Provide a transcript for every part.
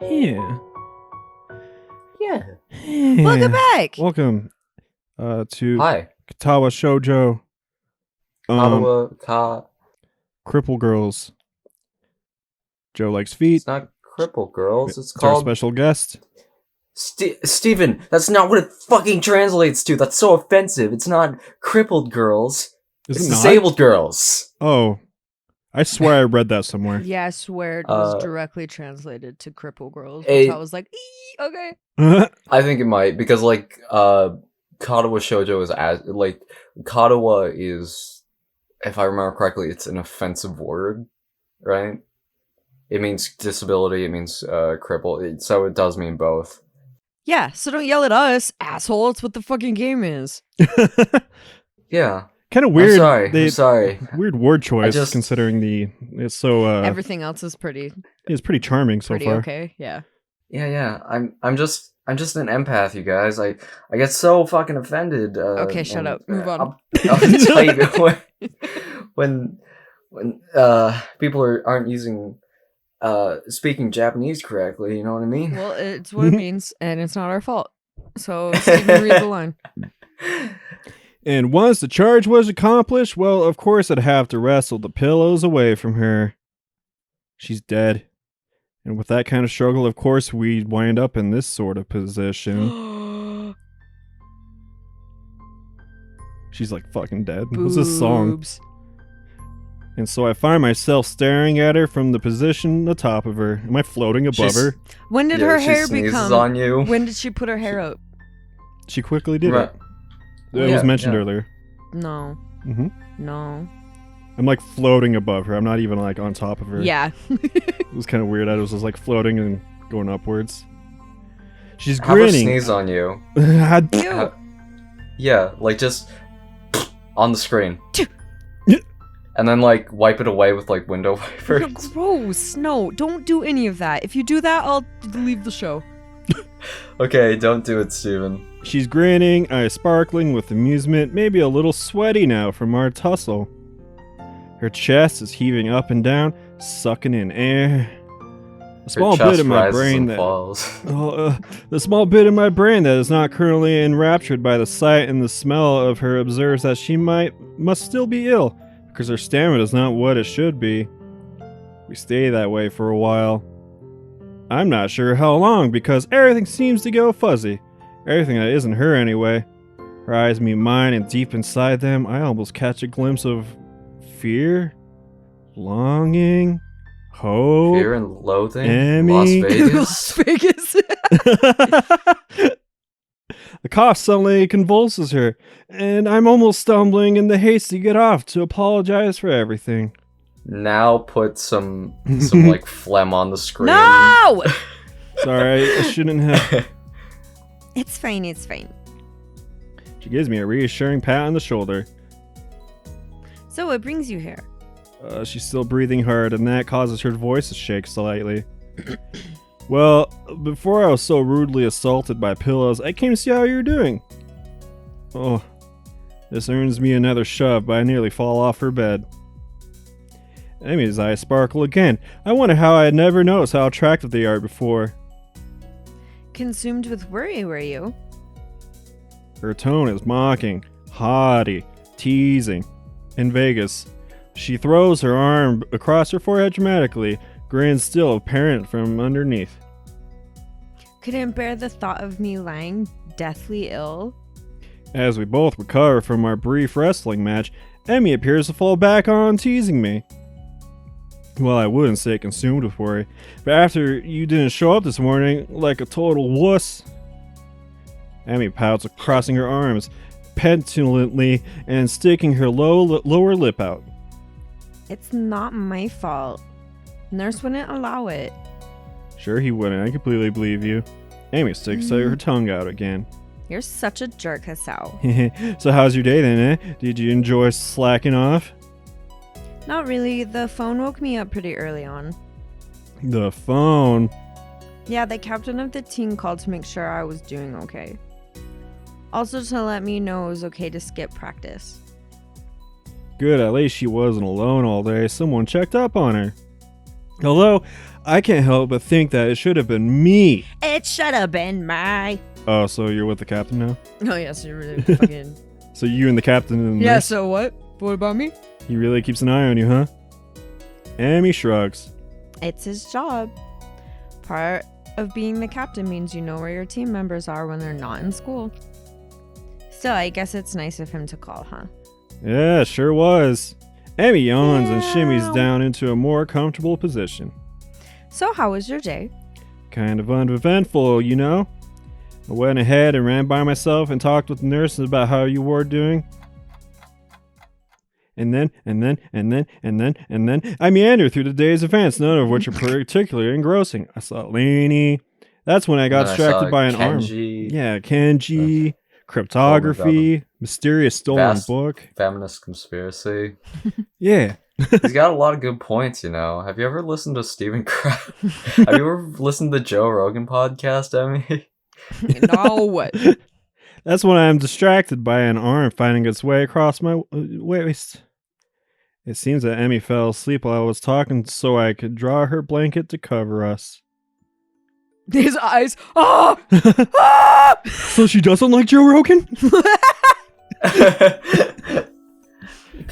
Yeah. Yeah. Welcome back. Welcome to Hi. Katawa Shoujo. Katawa Cripple Girls. Joe likes feet. It's not Cripple Girls. It's It's our called special guest. Steven, that's not what it fucking translates to. That's so offensive. It's not crippled girls. Is It's it not? disabled girls. Oh, I swear I read that somewhere. Yeah, I swear it was directly translated to cripple girls, which It- I was like, okay. I think it might because Katawa Shoujo is Katawa is, if I remember correctly, it's an offensive word, right? It means disability. It means cripple. So it does mean both. Yeah, so don't yell at us, asshole. It's what the fucking game is. Yeah. Kind of weird. I'm sorry. Weird word choice, just- considering it's so. Everything else is pretty It's pretty charming so far. okay. Yeah. Yeah. I'm just an empath, you guys. I get so fucking offended. Okay, shut up. Move on. I'll tell you when people aren't using speaking Japanese correctly. You know what I mean? Well, it's what it means, and it's not our fault. So, Steven, read the line. And once the charge was accomplished, well, of course I'd have to wrestle the pillows away from her. She's dead. And with that kind of struggle, of course, we'd wind up in this sort of position. She's like fucking dead. What's this song? Boobs. And so I find myself staring at her from the position atop of her. Am I floating above her? When did Yeah, her she hair sneezes become? on you. When did she put her hair up? She quickly did Right. it. It was mentioned earlier. No. hmm No. I'm like floating above her. I'm not even like on top of her. Yeah. It was kind of weird. I was just like floating and going upwards. She's How about grinning. sneeze on you? Ew. Yeah, like just on the screen. And then wipe it away with window wipers. Gross. No, don't do any of that. If you do that, I'll leave the show. Okay, don't do it, Steven. She's grinning, eyes sparkling with amusement, maybe a little sweaty now from our tussle. Her chest is heaving up and down, sucking in air. A small bit of my brain that the small bit of my brain that is not currently enraptured by the sight and the smell of her observes that she must still be ill, because her stamina is not what it should be. We stay that way for a while. I'm not sure how long, because everything seems to go fuzzy. Everything that isn't her anyway. Her eyes meet mine, and deep inside them, I almost catch a glimpse of fear, longing, hope. Fear and loathing. Emmy. Las Vegas. Las Vegas. The cough suddenly convulses her, and I'm almost stumbling in the haste to get off to apologize for everything. Now put some phlegm on the screen. No! Sorry, I shouldn't have. It's fine, it's fine. She gives me a reassuring pat on the shoulder. So what brings you here? She's still breathing hard, and that causes her voice to shake slightly. Well, before I was so rudely assaulted by pillows, I came to see how you're doing. Oh, this earns me another shove, but I nearly fall off her bed. Emmy's eyes sparkle again. I wonder how I had never noticed how attractive they are before. Consumed with worry, were you? Her tone is mocking, haughty, teasing. In Vegas, she throws her arm across her forehead dramatically, grin still apparent from underneath. Couldn't bear the thought of me lying deathly ill? As we both recover from our brief wrestling match, Emmy appears to fall back on teasing me. Well, I wouldn't say consumed with worry, but after you didn't show up this morning like a total wuss. Emmy pouts, crossing her arms petulantly and sticking her lower lip out. It's not my fault. Nurse wouldn't allow it. Sure he wouldn't, I completely believe you. Amy sticks her tongue out again. You're such a jerk, Hasao. So how's your day then, eh? Did you enjoy slacking off? Not really. The phone woke me up pretty early on. The phone? Yeah, the captain of the team called to make sure I was doing okay. Also to let me know it was okay to skip practice. Good, at least she wasn't alone all day. Someone checked up on her. Although, I can't help but think that it should have been me. It should have been my. Oh, so you're with the captain now? Oh, yeah, so you're really fucking. So you and the captain and the Yeah, nurse? so what? What about me? He really keeps an eye on you, huh? Amy shrugs. It's his job. Part of being the captain means you know where your team members are when they're not in school. Still, I guess it's nice of him to call, huh? Yeah, sure was. Amy yawns and Yeah. shimmies down into a more comfortable position. So, how was your day? Kind of uneventful, you know? I went ahead and ran by myself and talked with the nurses about how you were doing. And then, I meander through the day's events, none of which are particularly engrossing. I saw Lainey. That's when I got And I distracted saw by an Kenji, arm. Yeah, Kenji, cryptography, mysterious stolen Vast- book. Feminist conspiracy. Yeah. He's got a lot of good points, you know. Have you ever listened to Stephen Kraft? Have you ever listened to the Joe Rogan podcast, Emmy? No, what? That's when I am distracted by an arm finding its way across my waist. It seems that Emmy fell asleep while I was talking so I could draw her blanket to cover us. His eyes. Ah! Ah! So she doesn't like Joe Rogan?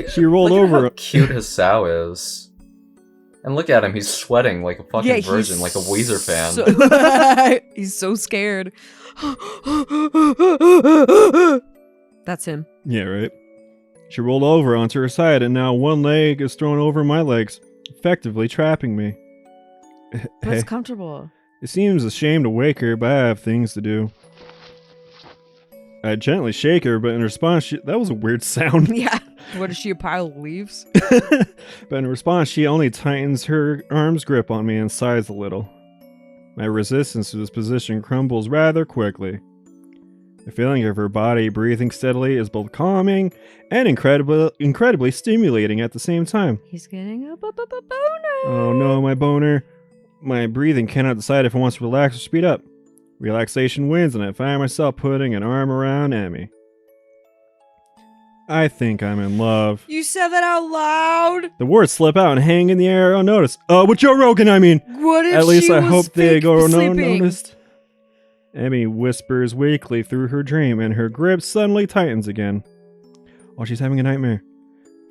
She rolled Look at over. how cute his sow is. And look at him, he's sweating like a fucking virgin, like a Weezer fan. He's so scared. That's him. Yeah, right. She rolled over onto her side, and now one leg is thrown over my legs, effectively trapping me. But it's comfortable. It seems a shame to wake her, but I have things to do. I gently shake her, but in response, that was a weird sound. Yeah. What is she, a pile of leaves? But in response, she only tightens her arm's grip on me and sighs a little. My resistance to this position crumbles rather quickly. The feeling of her body breathing steadily is both calming and incredibly stimulating at the same time. He's getting a boner. Oh no, my boner. My breathing cannot decide if it wants to relax or speed up. Relaxation wins, and I find myself putting an arm around Emmy. I think I'm in love. You said that out loud? The words slip out and hang in the air unnoticed. With Joe Rogan, I mean. What if At least she I was hope they fake go sleeping? unnoticed. Emmy whispers weakly through her dream, and her grip suddenly tightens again. Oh, she's having a nightmare.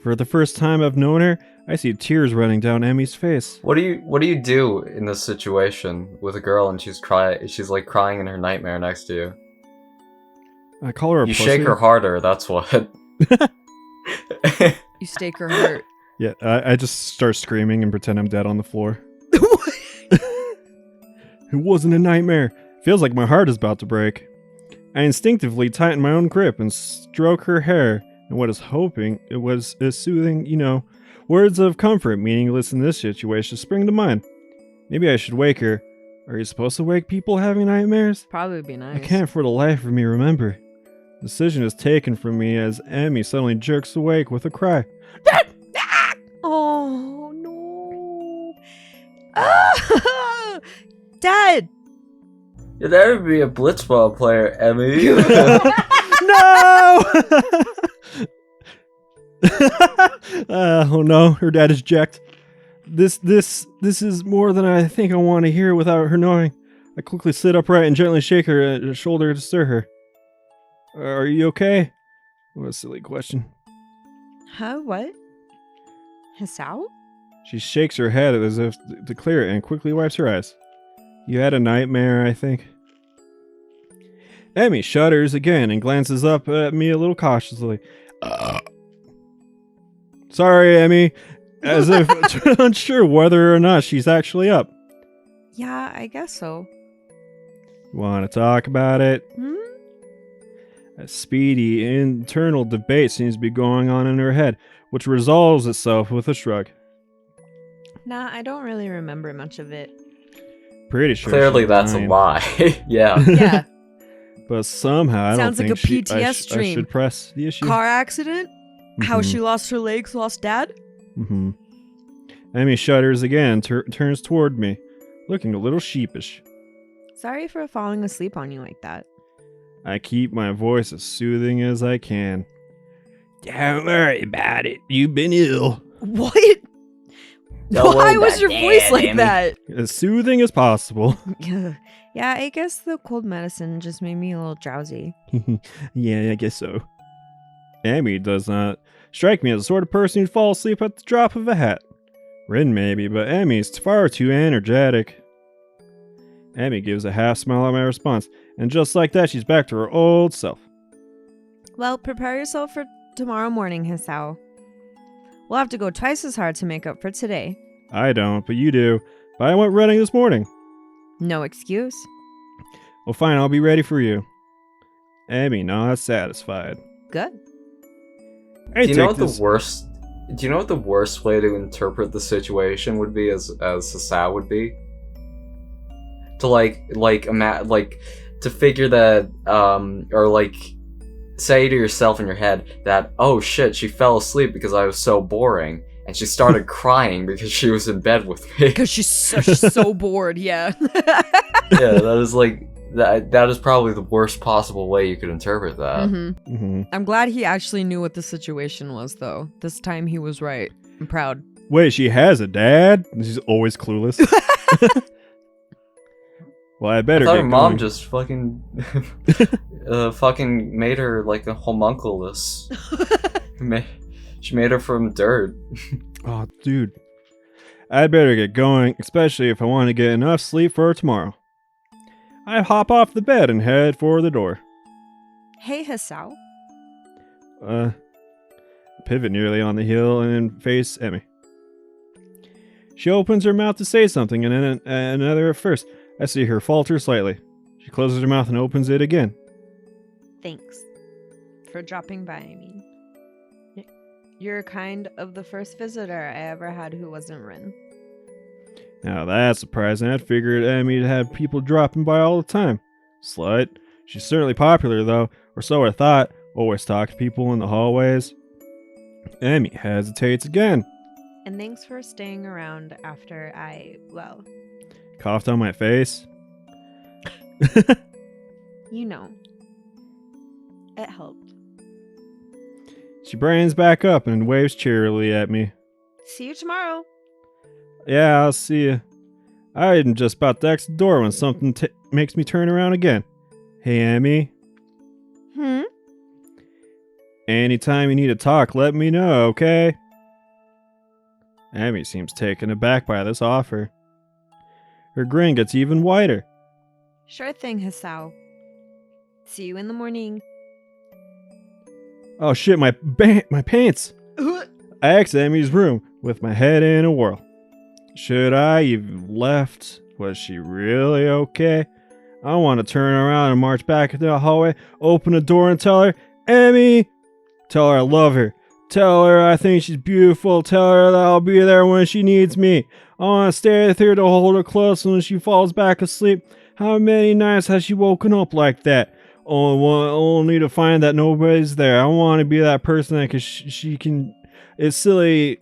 For the first time I've known her, I see tears running down Emmy's face. What do you do in this situation with a girl and she's like crying in her nightmare next to you? I call her a You pussy. shake her harder, that's what. You stake her hurt. Yeah, I just start screaming and pretend I'm dead on the floor. It wasn't a nightmare. Feels like my heart is about to break. I instinctively tighten my own grip and stroke her hair, and what is hoping it was a soothing, words of comfort meaningless in this situation spring to mind. Maybe I should wake her. Are you supposed to wake people having nightmares? Probably be nice. I can't for the life of me remember. The decision is taken from me as Emmy suddenly jerks awake with a cry. Oh no. Ah! Dad! You'd never be a blitzball player, Emmy. No! Oh no, her dad is jacked. This is more than I think I want to hear without her knowing. I quickly sit upright and gently shake her shoulder to stir her. Are you okay? What a silly question. Huh? What? Hisao? She shakes her head as if to clear it and quickly wipes her eyes. You had a nightmare, I think. Emmy shudders again and glances up at me a little cautiously. Sorry, Emmy. As if unsure whether or not she's actually up. Yeah, I guess so. Want to talk about it? A speedy internal debate seems to be going on in her head, which resolves itself with a shrug. Nah, I don't really remember much of it. Pretty sure. Clearly she's that's lying. a lie. Yeah. Yeah. But somehow I Sounds don't like think a PTS I dream. should press the issue. Car accident? How Mhm. she lost her legs, lost dad? Mm-hmm. Emmy shudders again, turns toward me, looking a little sheepish. Sorry for falling asleep on you like that. I keep my voice as soothing as I can. Don't worry about it. You've been ill. What? Don't Why worry was about your that, voice like Amy. that? As soothing as possible. Yeah, I guess the cold medicine just made me a little drowsy. Yeah, I guess so. Amy does not strike me as the sort of person who'd fall asleep at the drop of a hat. Rin maybe, but Emmy's far too energetic. Emmy gives a half smile at my response, and just like that, she's back to her old self. Well, prepare yourself for tomorrow morning, Hisao. We'll have to go twice as hard to make up for today. I don't, but you do. But I went running this morning. No excuse. Well, fine, I'll be ready for you. Emmy not satisfied. Good. Hey, Do you know take what this. the worst? Do you know what the worst way to interpret the situation would be? As Hisao would be to to figure that or like say to yourself in your head that, oh shit, she fell asleep because I was so boring, and she started crying because she was in bed with me. Because she's so bored, yeah. Yeah, that is like that is probably the worst possible way you could interpret that. Mm-hmm. I'm glad he actually knew what the situation was, though. This time he was right. I'm proud. Wait, she has a dad? She's always clueless. Well, I I better thought get her mom going. just fucking fucking made her like a homunculus. She made her from dirt. Oh, dude. I'd better get going, especially if I want to get enough sleep for tomorrow. I hop off the bed and head for the door. Hey, Hisao. Pivot nearly on the hill and face Emmy. She opens her mouth to say something and then another at first. I see her falter slightly. She closes her mouth and opens it again. Thanks for dropping by, I mean. You're kind of the first visitor I ever had who wasn't Rin. Now that's surprising. I'd figured Emmy to have people dropping by all the time. Slut. She's certainly popular though, or so I thought. Always talk to people in the hallways. Emmy hesitates again. And thanks for staying around after Coughed on my face. you know, it helped. She brains back up and waves cheerily at me. See you tomorrow. Yeah, I'll see you. I'm just about to exit the door when something makes me turn around again. Hey, Emmy. Anytime you need to talk, let me know, okay? Emmy seems taken aback by this offer. Her grin gets even wider. Sure thing, Hisao. See you in the morning. Oh shit, my pants! I exit Emmy's room with my head in a whirl. Should I even left? Was she really okay? I want to turn around and march back into the hallway, open the door and tell her, Emmy! Tell her I love her. Tell her I think she's beautiful. Tell her that I'll be there when she needs me. I want to stay with her to hold her close when she falls back asleep. How many nights has she woken up like that? Only to find that nobody's there. I want to be that person that she can... It's silly.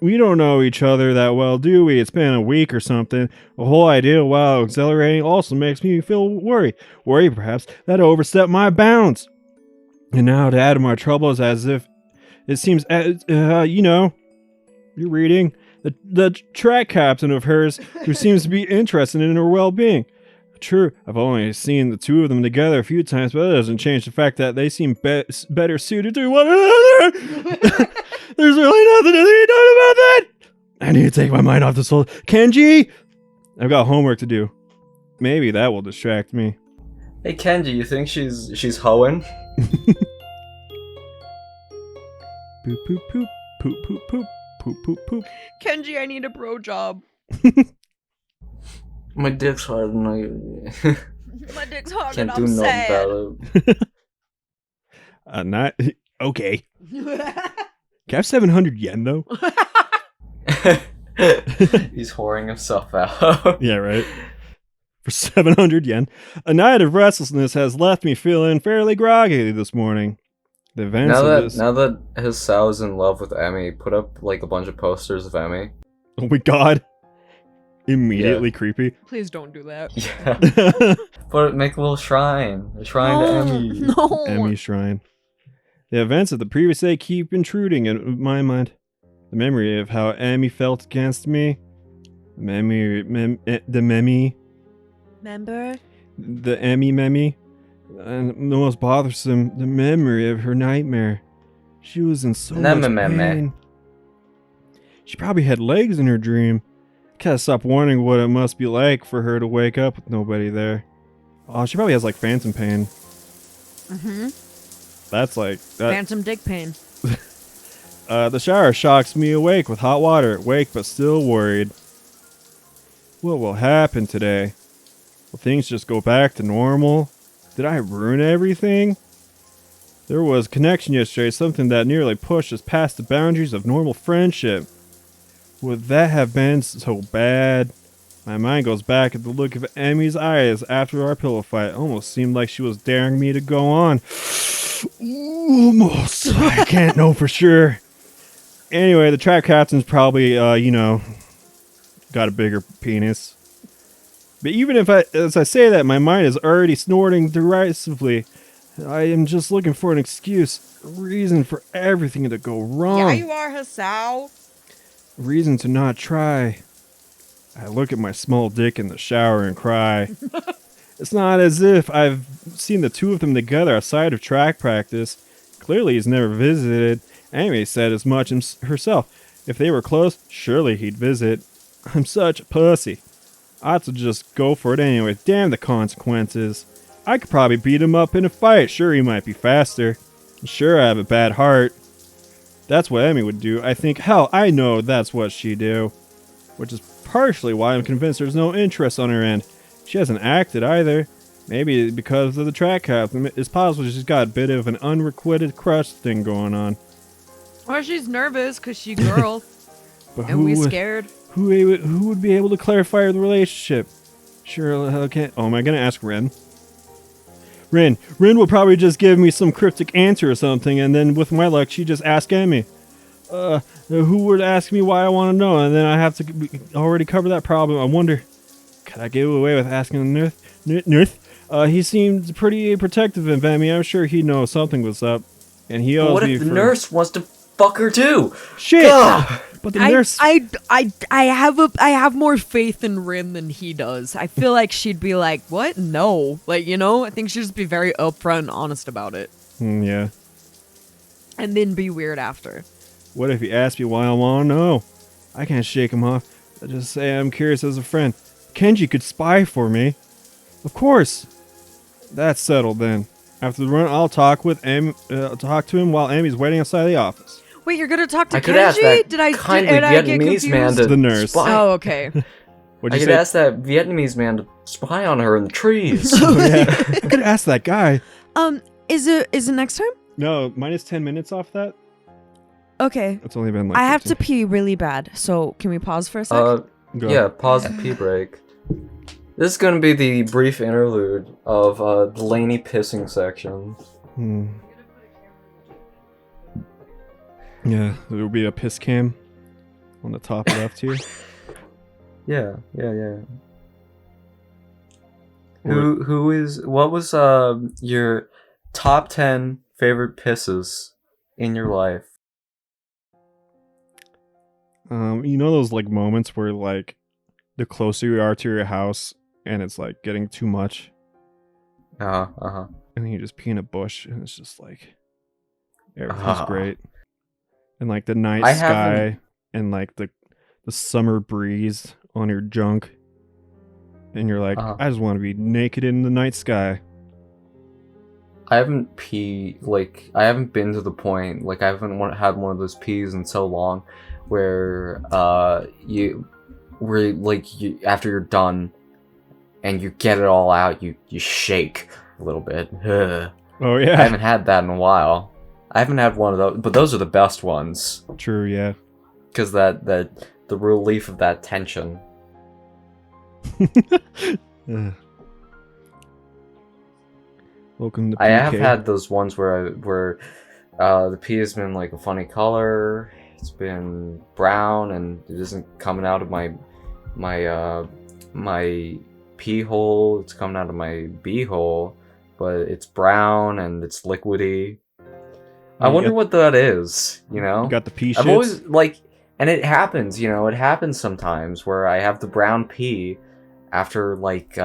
We don't know each other that well, do we? It's been a week or something. The whole idea, while exhilarating, also makes me feel worried. Worry, perhaps, that I overstepped my bounds. And now to add to my troubles, as if it seems, you know, you're reading, the track captain of hers who seems to be interested in her well-being. True, I've only seen the two of them together a few times, but that doesn't change the fact that they seem better suited to one another. There's really nothing to be done about that. I need to take my mind off this whole... Kenji! I've got homework to do. Maybe that will distract me. Hey Kenji, you think she's hoeing? Poop, poop, poop. Poop, poop, poop. Poop, poop, poop. Kenji, I need a bro job. My dick's hard and My dick's hard can't and do I'm nothing sad. about it. Not... Okay. Can I have 700 yen, though? He's whoring himself out. Yeah, right. For 700 yen. A night of restlessness has left me feeling fairly groggy this morning. The events of this... Now that his Sal's in love with Emmy, put up like a bunch of posters of Emmy. Oh my god. Immediately creepy. Please don't do that. Yeah. Make a little shrine. A shrine to Emmy. No. Emmy Shrine. The events of the previous day keep intruding in my mind. The memory of how Emmy felt against me. The Emmy. Remember? The Emmy. And the most bothersome, the memory of her nightmare. She was in so much pain. She probably had legs in her dream. I can't stop wondering what it must be like for her to wake up with nobody there. Oh, she probably has like phantom pain. That's like... Phantom dick pain. The shower shocks me awake with hot water. Awake but still worried. What will happen today? Will things just go back to normal? Did I ruin everything? There was connection yesterday, something that nearly pushed us past the boundaries of normal friendship. Would that have been so bad? My mind goes back at the look of Emmy's eyes after our pillow fight. It almost seemed like she was daring me to go on. Almost. I can't know for sure. Anyway, the track captain's probably, got a bigger penis. But even as I say that, my mind is already snorting derisively. I am just looking for an excuse, a reason for everything to go wrong. Yeah, you are, Hasao. A reason to not try. I look at my small dick in the shower and cry. It's not as if I've seen the two of them together outside of track practice. Clearly he's never visited. Amy said as much herself. If they were close, surely he'd visit. I'm such a pussy. I ought to just go for it anyway. Damn the consequences. I could probably beat him up in a fight. Sure, he might be faster. Sure, I have a bad heart. That's what Emmy would do. I think, hell, I know that's what she'd do. Which is partially why I'm convinced there's no interest on her end. She hasn't acted either. Maybe because of the track captain. It's possible she's got a bit of an unrequited crush thing going on. Or she's nervous because she's a girl. But and we scared. Who would be able to clarify the relationship? Sure, okay. Oh, am I going to ask Ren? Ren will probably just give me some cryptic answer or something, and then with my luck, she just ask Emmy. Who would ask me why I want to know, and then I have to already cover that problem. I wonder, could I get away with asking Nurth? He seemed pretty protective of Emmy. I'm sure he knows something was up, and he owes me for... What if the nurse wants to fuck her too? Shit! God. But the nurse... I have more faith in Rin than he does. I feel like she'd be like, what? No. Like, I think she'd just be very upfront and honest about it. Yeah. And then be weird after. What if he asked me why I want to know? I can't shake him off. I just say I'm curious as a friend. Kenji could spy for me. Of course. That's settled then. After the run, I'll talk to him while Amy's waiting outside the office. Wait, you're gonna talk to I Kenji? could ask that Did I get Vietnamese confused? man to The nurse. spy. Oh, okay. What'd I you could say? ask that Vietnamese man to spy on her in the trees. Oh, yeah. I could ask that guy. Is it next time? No, minus 10 minutes off that. Okay. It's only been like... I have to 15. pee really bad, so can we pause for a sec? Go. Yeah, pause the pee break. This is gonna be the brief interlude of the Laney pissing section. Yeah, there will be a piss cam on the top left here. Yeah. What was your top 10 favorite pisses in your life? Those like moments where like the closer you are to your house and it's like getting too much. And then you just pee in a bush and it's just like everything's great. And like the night sky and like the summer breeze on your junk. And you're like, I just want to be naked in the night sky. I haven't been to the point, like I haven't had one of those pees in so long where after you're done and you get it all out, you shake a little bit. Oh yeah. I haven't had that in a while. I haven't had one of those, but those are the best ones. True, yeah. Because the relief of that tension. Welcome to PK. I have had those ones where the pee has been like a funny color. It's been brown and it isn't coming out of my pee hole. It's coming out of my bee hole, but it's brown and it's liquidy. I wonder what that is. You got the pee shits? I've always And it happens, it happens sometimes where I have the brown pea after like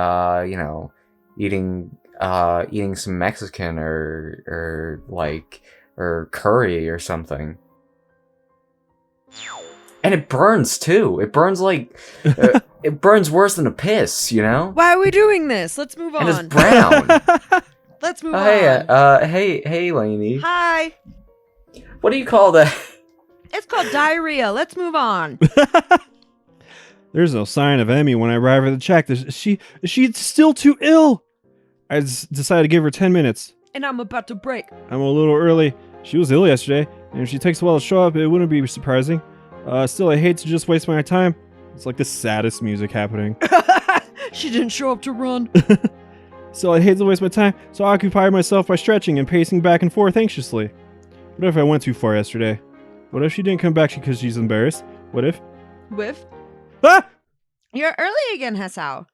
eating some Mexican or curry or something. And it burns too. It burns like it burns worse than a piss, Why are we doing this? Let's move on. And it's brown. Let's move on. Hey, Lainey. Hi. What do you call that? It's called diarrhea. Let's move on. There's no sign of Emmy when I arrive at the check. Is she still too ill? I decided to give her 10 minutes. And I'm about to break. I'm a little early. She was ill yesterday, and if she takes a while to show up, it wouldn't be surprising. Still, I hate to just waste my time. It's like the saddest music happening. She didn't show up to run. Still, I hate to waste my time, so I occupy myself by stretching and pacing back and forth anxiously. What if I went too far yesterday? What if she didn't come back because she's embarrassed? What if? Whiff. Ah! You're early again, Hesau.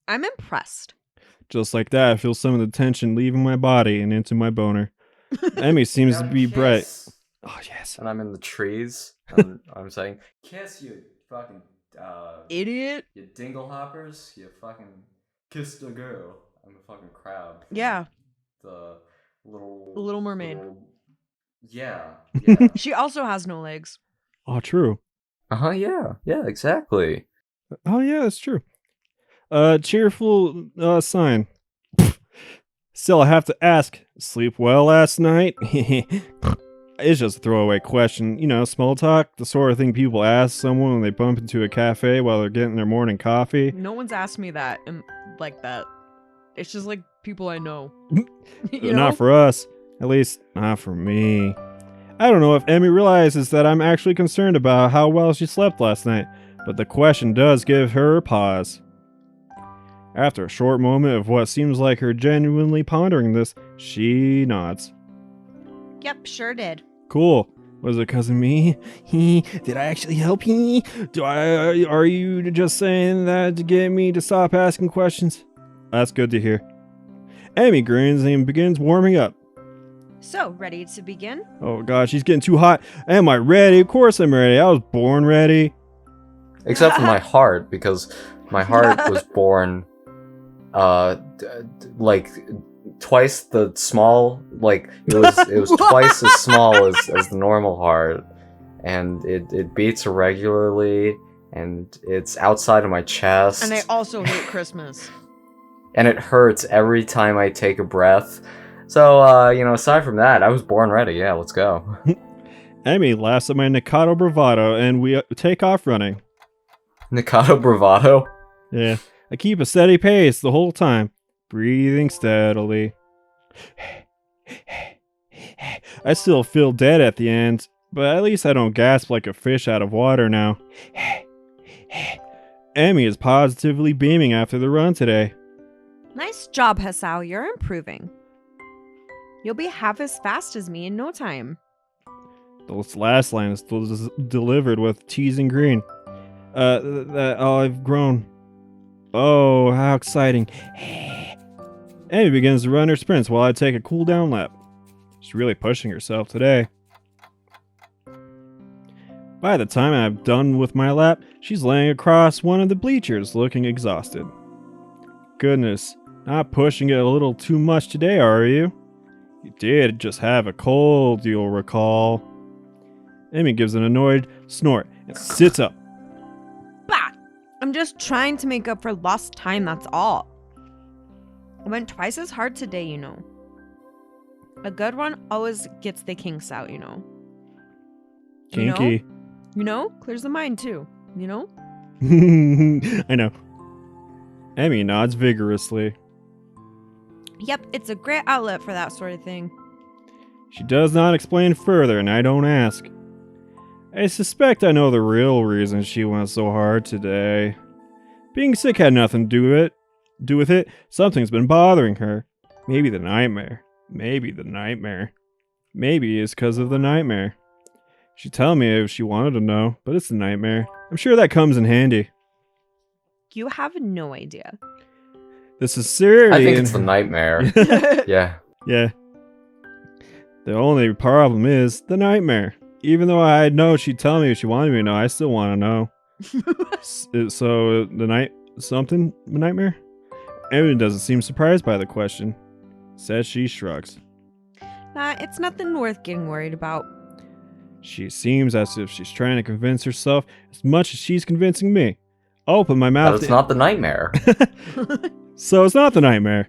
I'm impressed. Just like that, I feel some of the tension leaving my body and into my boner. Emmy seems to be bright. Oh, yes. And I'm in the trees. I'm saying, kiss, you fucking... Idiot. You dingle hoppers. You fucking kiss the girl. I'm a fucking crab. Yeah. The Little Mermaid. Yeah. She also has no legs. Oh, true. Yeah, exactly. Oh, yeah, that's true. Cheerful sign. Still, I have to ask, sleep well last night? It's just a throwaway question. Small talk, the sort of thing people ask someone when they bump into a cafe while they're getting their morning coffee. No one's asked me that like that. It's just like people I know. Not for us. At least, not for me. I don't know if Emmy realizes that I'm actually concerned about how well she slept last night, but the question does give her a pause. After a short moment of what seems like her genuinely pondering this, she nods. Yep, sure did. Cool. Was it because of me? Did I actually help? Are you just saying that to get me to stop asking questions? That's good to hear. Emmy grins and begins warming up. So, ready to begin? Oh god, she's getting too hot. Am I ready? Of course I'm ready. I was born ready. Except for my heart, because my heart was born, like twice the small. Like it was twice as small as the normal heart, and it beats irregularly, and it's outside of my chest. And I also hate Christmas. And it hurts every time I take a breath. So, aside from that, I was born ready. Yeah, let's go. Emmy laughs at my Nikado bravado, and we take off running. Nikado bravado? Yeah, I keep a steady pace the whole time, breathing steadily. I still feel dead at the end, but at least I don't gasp like a fish out of water now. Emmy is positively beaming after the run today. Nice job, Hesau. You're improving. You'll be half as fast as me in no time. This last line is still delivered with teasing green. I've grown. Oh, how exciting. Emmy begins to run her sprints while I take a cool down lap. She's really pushing herself today. By the time I'm done with my lap, she's laying across one of the bleachers looking exhausted. Goodness, not pushing it a little too much today, are you? You did just have a cold, you'll recall. Emmy gives an annoyed snort and sits up. Bah! I'm just trying to make up for lost time, that's all. I went twice as hard today, you know. A good one always gets the kinks out, you know. Kinky. You know? Clears the mind, too. You know? I know. Emmy nods vigorously. Yep, it's a great outlet for that sort of thing. She does not explain further, and I don't ask. I suspect I know the real reason she went so hard today. Being sick had nothing to do with it. Something's been bothering her. Maybe the nightmare. Maybe it's because of the nightmare. She'd tell me if she wanted to know, but it's the nightmare. I'm sure that comes in handy. You have no idea. The sincerity. I think it's the nightmare. Yeah. Yeah. The only problem is the nightmare. Even though I know she'd tell me if she wanted me to know, I still want to know. So, the nightmare? Emily doesn't seem surprised by the question. Says she shrugs. Nah, it's nothing worth getting worried about. She seems as if she's trying to convince herself as much as she's convincing me. Open my mouth. But it's not the nightmare. So it's not the nightmare.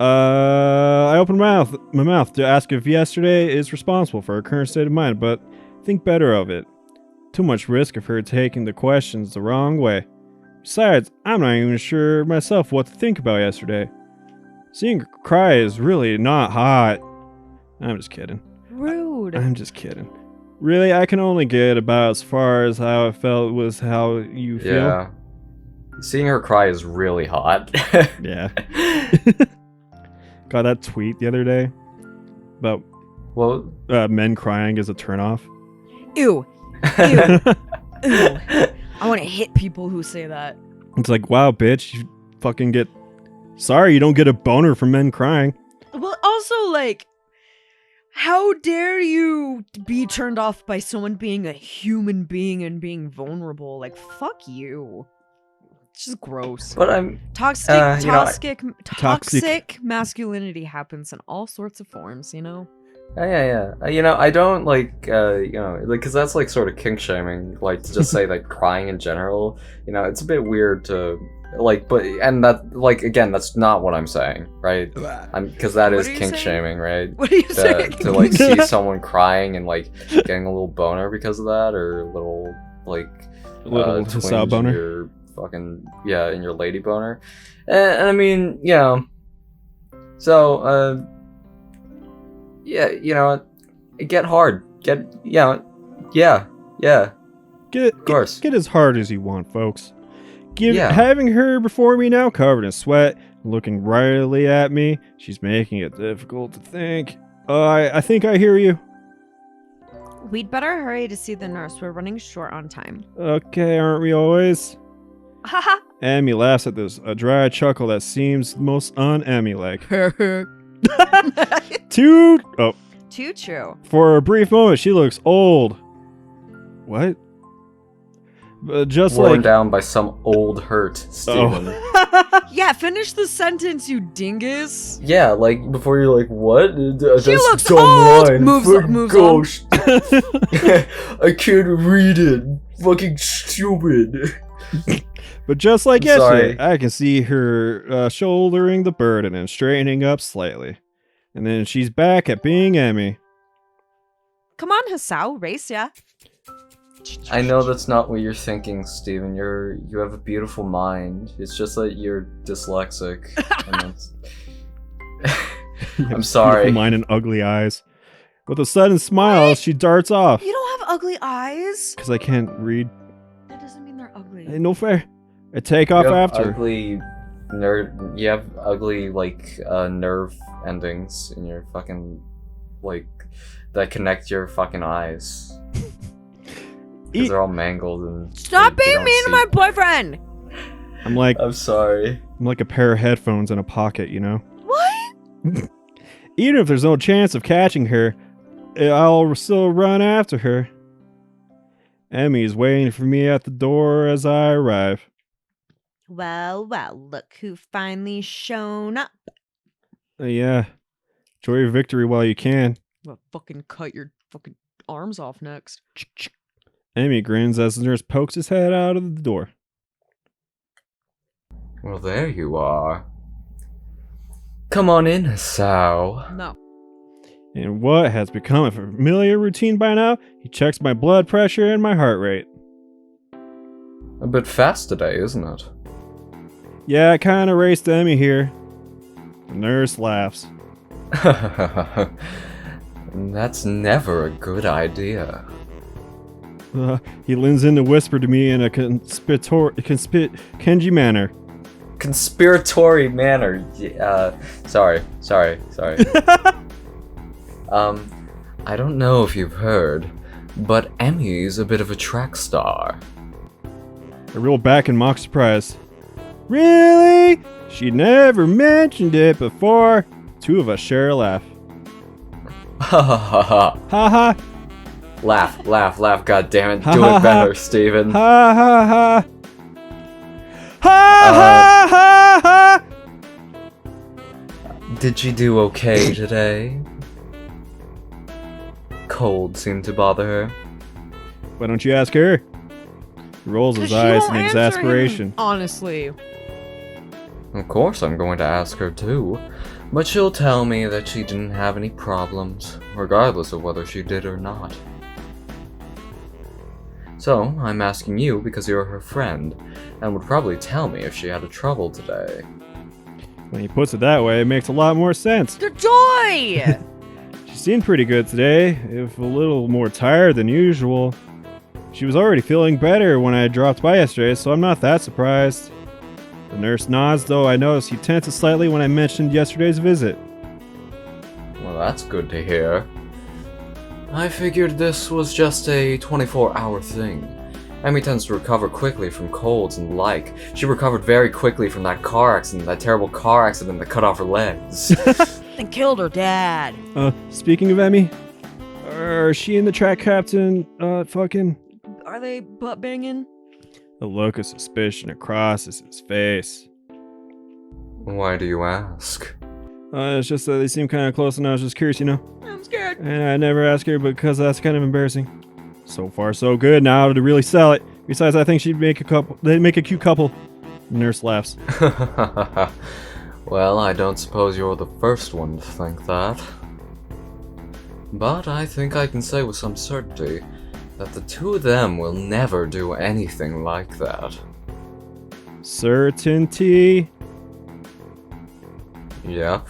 I opened my mouth to ask if yesterday is responsible for her current state of mind, but think better of it. Too much risk of her taking the questions the wrong way. Besides, I'm not even sure myself what to think about yesterday. Seeing her cry is really not hot. I'm just kidding. Rude. I'm just kidding. Really, I can only get about as far as how I felt was how you feel. Yeah. Seeing her cry is really hot. Yeah. Got that tweet the other day about Well, men crying is a turnoff. Ew. Ew. Ew. I want to hit people who say that. It's like, wow, bitch, you fucking get... Sorry, you don't get a boner from men crying. Well, also, like, how dare you be turned off by someone being a human being and being vulnerable? Like, fuck you. It's just gross. but I'm Toxic masculinity happens in all sorts of forms, you know? yeah. I don't like because that's like sort of kink shaming. Like to just say like crying in general. It's a bit weird to like, and that like again, that's not what I'm saying, right? Because that What is are you kink saying? shaming, right? What are you saying? To like see someone crying and like getting a little boner because of that, or a little like Little twinge Hasao in boner. your fucking in your lady boner, and I mean so get hard, get of course. Get as hard as you want, folks. Yeah. Having her before me now, covered in sweat, looking wryly at me, she's making it difficult to think. I think I hear you. We'd better hurry to see the nurse. We're running short on time. Okay, aren't we always? Haha. Emmy laughs at this, a dry chuckle that seems most un-Emmy-like. Too true. For a brief moment, she looks old. What? Just Worn like down by some old hurt, Steven. Yeah, finish the sentence, you dingus. Yeah, like before you're like, what? She looks old. Moves on. Gosh. I can't read it. Fucking stupid. But just like I'm yesterday, sorry. I can see her shouldering the burden and straightening up slightly. And then she's back at being Emmy. Come on, Hasao, race ya. I know that's not what you're thinking, Steven. You have a beautiful mind. It's just that you're dyslexic. And that's... I'm sorry. Beautiful mind and ugly eyes. With a sudden smile, she darts off. You don't have ugly eyes. Because I can't read. That doesn't mean they're ugly. Hey, no fair. I take off You have after. ugly nerd. You have ugly like nerve endings in your fucking like that connect your fucking eyes. Because they're all mangled and Stop they being don't mean to see. my boyfriend. I'm sorry. I'm like a pair of headphones in a pocket, you know? What? Even if there's no chance of catching her, I'll still run after her. Emmy's waiting for me at the door as I arrive. Well, look who finally shown up. Yeah. Enjoy your victory while you can. Well, fucking cut your fucking arms off next. Emmy grins as the nurse pokes his head out of the door. Well, there you are. Come on in, Hasao. No. In what has become a familiar routine by now, he checks my blood pressure and my heart rate. A bit fast today, isn't it? Yeah, I kinda raced Emmy here. The nurse laughs. That's never a good idea. He leans in to whisper to me in a Kenji manner. Conspiratory manner. Sorry. I don't know if you've heard, but Emmy's a bit of a track star. I roll back in mock surprise. Really? She never mentioned it before. Two of us share a laugh. Ha ha ha ha. Ha ha. Laugh, laugh, laugh, god damn it. Ha, Do ha, it better, ha. Steven. Ha ha ha. Ha ha ha ha. Did she do okay today? Cold seemed to bother her. Why don't you ask her? He rolls his She eyes won't in answer him, exasperation. honestly. Of course I'm going to ask her too, but she'll tell me that she didn't have any problems, regardless of whether she did or not. So, I'm asking you because you're her friend, and would probably tell me if she had a trouble today. When he puts it that way, it makes a lot more sense. The joy! She seemed pretty good today, if a little more tired than usual. She was already feeling better when I dropped by yesterday, so I'm not that surprised. The nurse nods, though I noticed he tenses slightly when I mentioned yesterday's visit. Well, that's good to hear. I figured this was just a 24-hour thing. Emmy tends to recover quickly from colds and the like. She recovered very quickly from that car accident, that terrible car accident that cut off her legs. And killed her dad. Speaking of Emmy, are she and the track captain, fucking? Are they butt banging? The look of suspicion crosses his face. Why do you ask? It's just that they seem kind of close and I was just curious, you know? I'm scared. And I never ask her because that's kind of embarrassing. So far, so good. Now to really sell it. Besides, I think she'd make a couple. They'd make a cute couple. Nurse laughs. Well, I don't suppose you're the first one to think that. But I think I can say with some certainty that the two of them will never do anything like that. Certainty. Yep.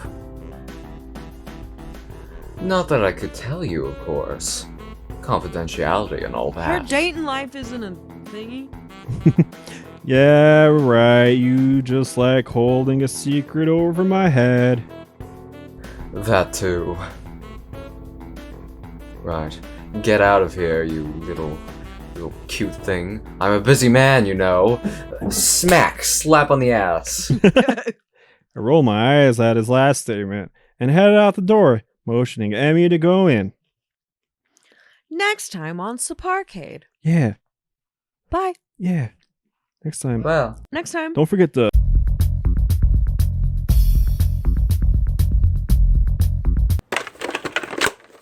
Not that I could tell you, of course. Confidentiality and all that. Her dating life isn't a thingy. Yeah, right. You just like holding a secret over my head. That too. Right. Get out of here, you little cute thing. I'm a busy man, you know. Smack! Slap on the ass. I roll my eyes at his last statement and headed out the door, motioning Emmy to go in. Next time on SUBPARCADE. Yeah, Bye. yeah. Next time. Well, Next time. Don't forget to...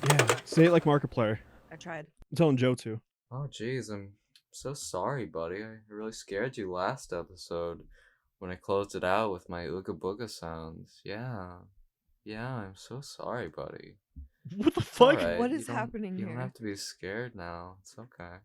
Yeah, say it like Markiplier. I tried. I'm telling Joe to. oh jeez, I'm so sorry, buddy. I really scared you last episode when I closed it out with my ooga booga sounds. Yeah, I'm so sorry, buddy. What the It's all fuck? right. What You is don't- happening You don't here? have to be scared now. It's okay.